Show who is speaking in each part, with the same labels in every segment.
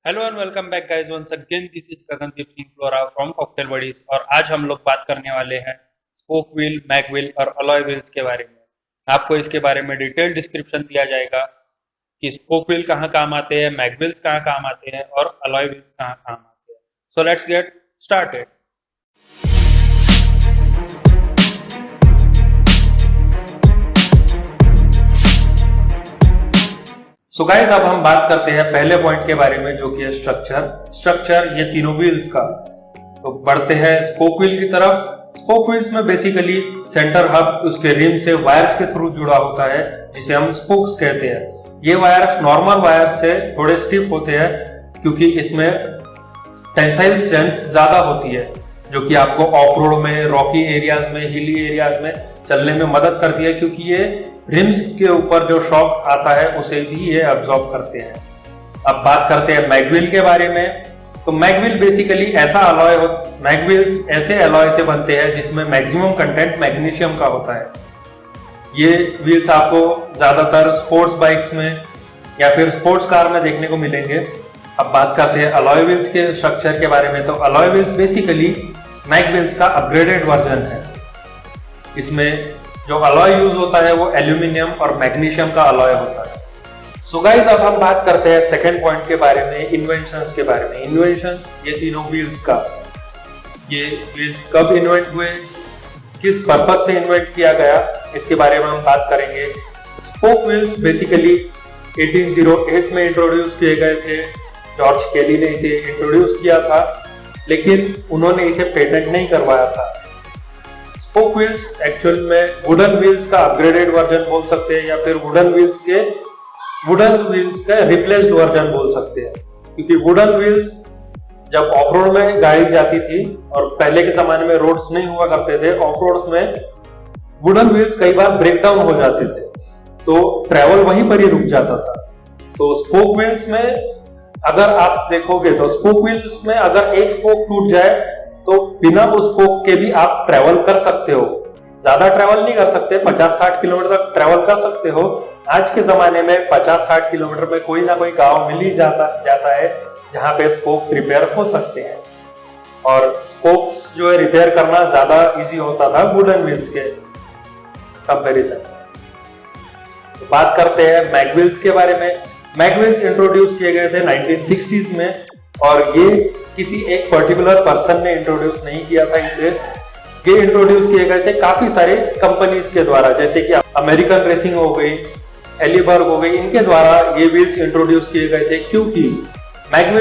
Speaker 1: Hello and welcome back guys once again this is Gagandeep Singh Flora from cocktail buddies और आज हम लोग बात करने वाले हैं स्पोक व्हील, मैग व्हील और अलॉय व्हील्स के बारे में। आपको इसके बारे में डिटेल डिस्क्रिप्शन दिया जाएगा कि स्पोक व्हील कहाँ काम आते हैं, मैग व्हील्स कहाँ काम आते हैं और अलॉय व्हील्स कहाँ काम आते हैं। So let's get started. So guys अब हम बात करते हैं पहले पॉइंट के बारे में जो कि है स्ट्रक्चर ये तीनों व्हील्स का। तो बढ़ते हैं स्पोक व्हील की तरफ। स्पोक व्हील्स में बेसिकली सेंटर हब उसके रिम से वायर्स के थ्रू जुड़ा होता है जिसे हम स्पोक्स कहते हैं। ये वायर्स नॉर्मल वायर्स से थोड़े स्टिफ होते हैं क्योंकि इसमें टेंसाइल स्ट्रेंथ ज्यादा होती है जो कि आपको ऑफ रोड में, रॉकी एरियाज में, हिली एरियाज में चलने में मदद करती है क्योंकि ये रिम्स के ऊपर जो शॉक आता है उसे भी ये अब्सॉर्ब करते हैं। अब बात करते हैं मैग व्हील के बारे में। तो मैग व्हील बेसिकली ऐसा अलॉय मैग व्हील्स ऐसे अलॉय से बनते हैं जिसमें मैक्सिमम कंटेंट मैग्नीशियम का होता है। ये व्हील्स आपको ज्यादातर स्पोर्ट्स बाइक्स में या फिर स्पोर्ट्स कार में देखने को मिलेंगे। अब बात करते हैं अलॉय व्हील्स के स्ट्रक्चर के बारे में। तो alloy wheels basically mag wheels का अपग्रेडेड वर्जन है। इसमें जो अलॉय यूज होता है वो एल्यूमिनियम और मैग्नीशियम का अलॉय होता है। सो गाइस अब हम बात करते हैं सेकंड पॉइंट के बारे में, इन्वेंशंस के बारे में। इन्वेंशंस ये तीनों व्हील्स का, ये व्हील्स कब इन्वेंट हुए, किस पर्पस से इन्वेंट किया गया, इसके बारे में हम बात करेंगे। स्पोक व्हील्स बेसिकली 1808 में इंट्रोड्यूस किए गए थे। जॉर्ज केली ने इसे इंट्रोड्यूस किया था लेकिन उन्होंने इसे पेटेंट नहीं करवाया था। स्पोक व्हील्स एक्चुअल में वुडन व्हील्स का अपग्रेडेड वर्जन बोल सकते हैं या फिर वुडन व्हील्स का रिप्लेस्ड वर्जन बोल सकते हैं क्योंकि वुडन व्हील्स जब ऑफ रोड में गाड़ी जाती थी और पहले के जमाने में रोड्स नहीं हुआ करते थे, ऑफ रोड्स में वुडन व्हील्स कई बार ब्रेक डाउन हो जाते थे तो ट्रेवल वहीं पर ही रुक जाता था। तो स्पोक व्हील्स में अगर आप देखोगे तो स्पोक व्हील्स में अगर एक स्पोक टूट जाए तो बिना उस स्पोक के भी आप ट्रेवल कर सकते हो। ज्यादा ट्रेवल नहीं कर सकते, 50-60 किलोमीटर तक ट्रेवल कर सकते हो। आज के जमाने में 50-60 किलोमीटर में कोई ना कोई गांव मिल ही जाता है जहां पे स्पोक्स रिपेयर हो सकते हैं और स्पोक्स जो है रिपेयर करना ज्यादा इजी होता था वुडन व्हील्स के कंपैरिजन। तो बात करते हैं मैग व्हील्स के बारे में। मैग व्हील्स इंट्रोड्यूस किए गए थे 1960s में और ये किसी एक पर्टिकुलर पर्सन ने इंट्रोड्यूस नहीं किया था इसे। ये इंट्रोड्यूस किए गए थे काफी सारे कंपनीज के द्वारा, जैसे कि अमेरिकन रेसिंग हो गई, एलिबर्ग हो गई, इनके द्वारा ये व्हील्स इंट्रोड्यूस किए गए थे क्योंकि मैग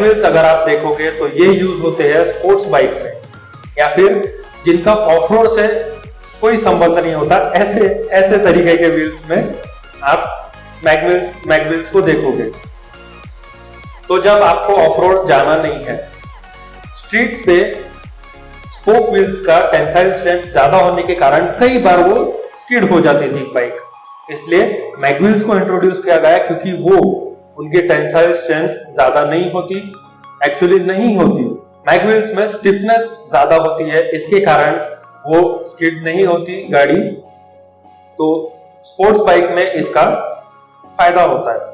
Speaker 1: व्हील्स अगर आप देखोगे तो ये यूज होते हैं स्पोर्ट्स बाइक में या फिर जिनका ऑफ रोड से कोई संबंध नहीं होता, ऐसे तरीके के व्हील्स में आप मैग व्हील्स को देखोगे। तो जब आपको ऑफ रोड जाना नहीं है, स्ट्रीट पे स्पोक व्हील्स का टेंसाइल स्ट्रेंथ ज्यादा होने के कारण कई बार वो स्किड हो जाती थी बाइक, इसलिए मैग व्हील्स को इंट्रोड्यूस किया गया क्योंकि वो उनकी टेंसाइल स्ट्रेंथ ज्यादा नहीं होती, एक्चुअली नहीं होती। मैग व्हील्स में स्टिफनेस ज्यादा होती है, इसके कारण वो स्किड नहीं होती गाड़ी। तो स्पोर्ट्स बाइक में इसका फायदा होता है।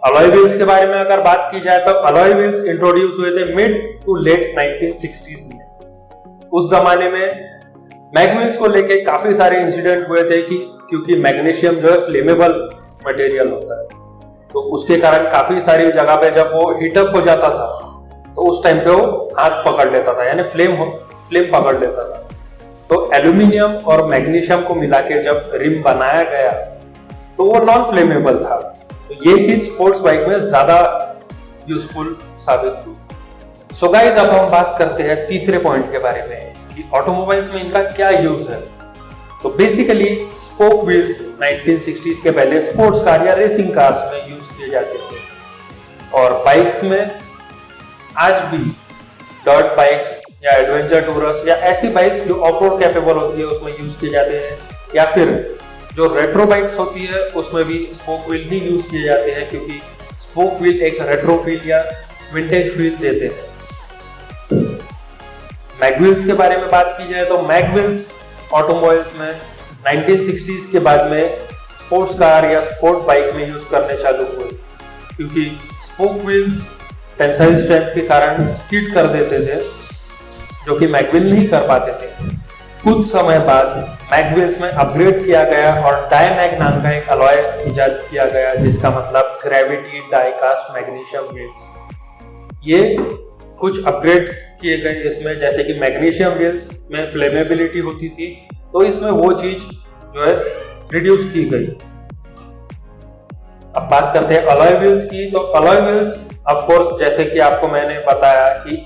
Speaker 1: अलॉय व्हील्स के बारे में अगर बात की जाए तो अलॉय व्हील्स इंट्रोड्यूस हुए थे मिड टू लेट 1960s में। उस जमाने में मैग व्हील्स को लेके काफी सारे इंसिडेंट हुए थे कि क्योंकि मैग्नीशियम जो है फ्लेमेबल मटेरियल होता है तो उसके कारण काफी सारी जगह पे जब वो हीटअप हो जाता था तो उस टाइम पे वो आग पकड़ लेता था, यानी फ्लेम पकड़ लेता था। तो एल्यूमिनियम और मैग्नीशियम को मिला के जब रिम बनाया गया तो वो नॉन फ्लेमेबल था। तो ये चीज स्पोर्ट्स बाइक में ज्यादा यूजफुल साबित हुई। सो गाइस अब हम बात करते हैं तीसरे पॉइंट के बारे में कि ऑटोमोबाइल्स में इनका क्या यूज है। तो बेसिकली स्पोक व्हील्स 1960s के पहले स्पोर्ट्स कार या रेसिंग कार्स में यूज किए जाते थे और बाइक्स में आज भी डर्ट बाइक्स या एडवेंचर टूरर्स या ऐसी बाइक्स जो ऑफ रोड कैपेबल होती है उसमें यूज किए जाते हैं या फिर जो रेट्रो बाइक्स होती है उसमें भी स्पोक व्हील ही यूज किए जाते हैं क्योंकि स्पोक व्हील एक रेट्रो फील या विंटेज फील देते हैं। मैग व्हील्स के बारे में बात की जाए तो मैग व्हील्स ऑटोमोबाइल्स में 1960s के बाद में स्पोर्ट्स कार या स्पोर्ट बाइक में यूज करने चालू हुए क्योंकि स्पोक व्हील्स टेंसाइल स्ट्रेंथ के कारण स्किड कर देते थे, जो कि मैगव्हील नहीं कर पाते थे। कुछ समय बाद मैगव्हील्स में अपग्रेड किया गया और डायमैग नाम का एक अलॉय इजाद किया गया, जिसका मतलब ग्रेविटी डाइकास्ट मैग्नीशियम व्हील्स। ये कुछ अपग्रेड्स किए गए इसमें, जैसे कि मैग्नीशियम व्हील्स में फ्लेमेबिलिटी होती थी, तो इसमें वो चीज जो है रिड्यूस की गई। अब बात करते हैं अलॉय व्हील्स की। तो अलॉय व्हील्स ऑफ कोर्स जैसे कि आपको मैंने बताया कि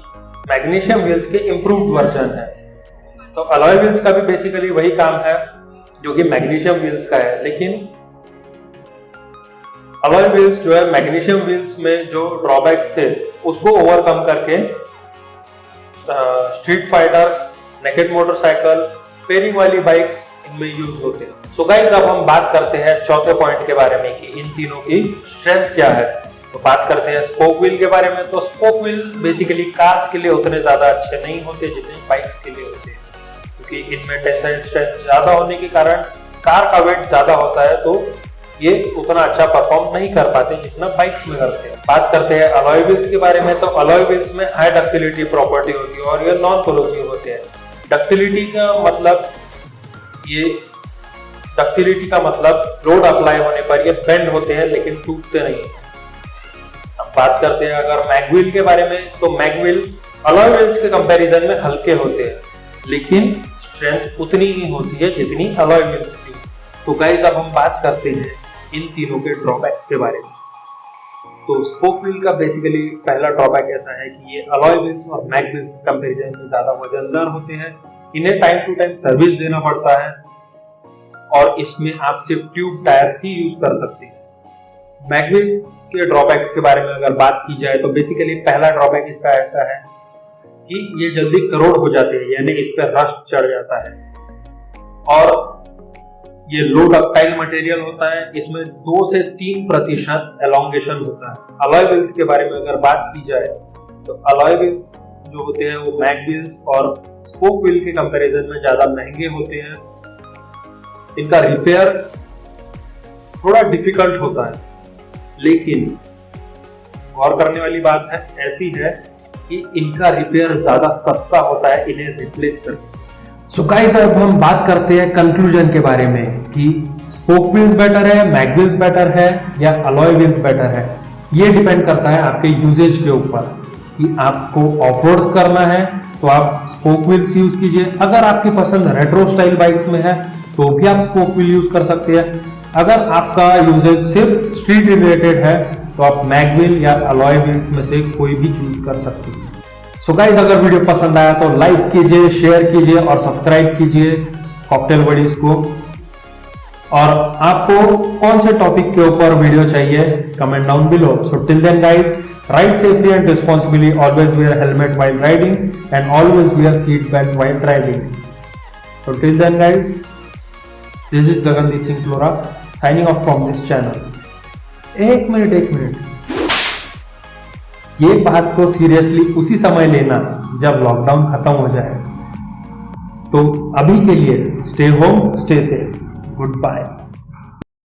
Speaker 1: मैग्नीशियम व्हील्स के इम्प्रूव्ड वर्जन है, तो अलॉय व्हील्स का भी बेसिकली वही काम है जो कि मैग्नीशियम व्हील्स का है। लेकिन अलॉय व्हील्स जो है मैग्नीशियम व्हील्स में जो ड्रॉबैक्स थे उसको ओवरकम करके street fighters, naked motorcycle, fairing वाली बाइक्स इनमें यूज होते हैं। सो गाइस, अब हम बात करते हैं चौथे पॉइंट के बारे में कि इन तीनों की स्ट्रेंथ क्या है। तो बात करते हैं स्पोक व्हील के बारे में। तो स्पोक व्हील बेसिकली कार्स के लिए उतने ज्यादा अच्छे नहीं होते जितने बाइक्स के लिए होते हैं, क्योंकि इनमें टेंसाइल स्ट्रेंथ ज्यादा होने के कारण कार का वेट ज्यादा होता है, तो ये उतना अच्छा परफॉर्म नहीं कर पाते जितना बाइक्स में करते हैं। बात करते हैं अलॉय व्हील्स के बारे में। तो अलॉय व्हील्स में हाई डक्टिलिटी प्रॉपर्टी होती है और ये नॉन कोरोसिव होते हैं। डक्टिलिटी का मतलब लोड अप्लाई होने पर ये बेंड होते हैं लेकिन टूटते नहीं। अब बात करते हैं अगर मैगव्हील के बारे में। तो मैगव्हील अलॉय व्हील्स के कंपैरिजन में हल्के होते हैं, लेकिन स्ट्रेंथ उतनी ही होती है जितनी अलॉय व्हील्स की। तो गाइस, अब हम बात करते हैं इन तीनों के ड्रॉबैक्स के बारे में। तो स्पोक व्हील का बेसिकली पहला ड्रॉबैक ऐसा है कि ये अलॉय व्हील्स और मैग व्हील्स के कंपैरिजन में ज्यादा वजनदार होते हैं। इन्हें टाइम टू टाइम सर्विस देना पड़ता है और इसमें आप सिर्फ ट्यूब टायर्स ही यूज कर सकते हैं। मैग व्हील्स के ड्रॉबैक्स के बारे में अगर बात की जाए तो बेसिकली पहला ड्रॉबैक इसका ऐसा है कि ये जल्दी करोड़ हो जाते हैं, यानी इस पर रस्ट चढ़ जाता है और ये लो डक्टाइल मटेरियल होता है। इसमें 2 से 3% एलोंगेशन होता है। अलॉय व्हील्स के बारे में अगर बात की जाए तो अलॉय व्हील्स जो होते हैं वो मैग व्हील्स और स्पोक व्हील के कंपैरिजन में ज्यादा महंगे होते हैं। इनका रिपेयर थोड़ा डिफिकल्ट होता है, लेकिन गौर करने वाली बात है ऐसी है कि इनका रिपेयर ज्यादा सस्ता होता है इन्हें रिप्लेस करके। सो गाइस, अब हम बात करते हैं कंक्लूजन के बारे में कि स्पोक व्हील्स बेटर है, मैग व्हील्स बेटर है या अलॉय व्हील्स बेटर है। ये डिपेंड करता है आपके यूजेज के ऊपर कि आपको ऑफ रोड करना है तो आप स्पोक व्हील्स यूज कीजिए। अगर आपकी पसंद रेट्रो स्टाइल बाइक्स में है तो भी आप स्पोक व्हील यूज कर सकते हैं। अगर आपका यूजेज सिर्फ स्ट्रीट रिलेटेड है तो आप मैग व्हील या अलॉय व्हील्स में से कोई भी चूज कर सकते हैं। सो गाइस, अगर वीडियो पसंद आया तो लाइक कीजिए, शेयर कीजिए और सब्सक्राइब कीजिए कॉकटेल बडीज को। और आपको कौन से टॉपिक के ऊपर वीडियो चाहिए comment down below. So till then guys, ride safely and responsibly, always wear helmet while riding and always wear seat belt while driving. So till then guys, this is Gagandeep Singh Flora signing off from this channel. एक minute, ये बात को seriously उसी समय लेना जब lockdown खत्म हो जाए। तो अभी के लिए stay home, stay safe, good bye.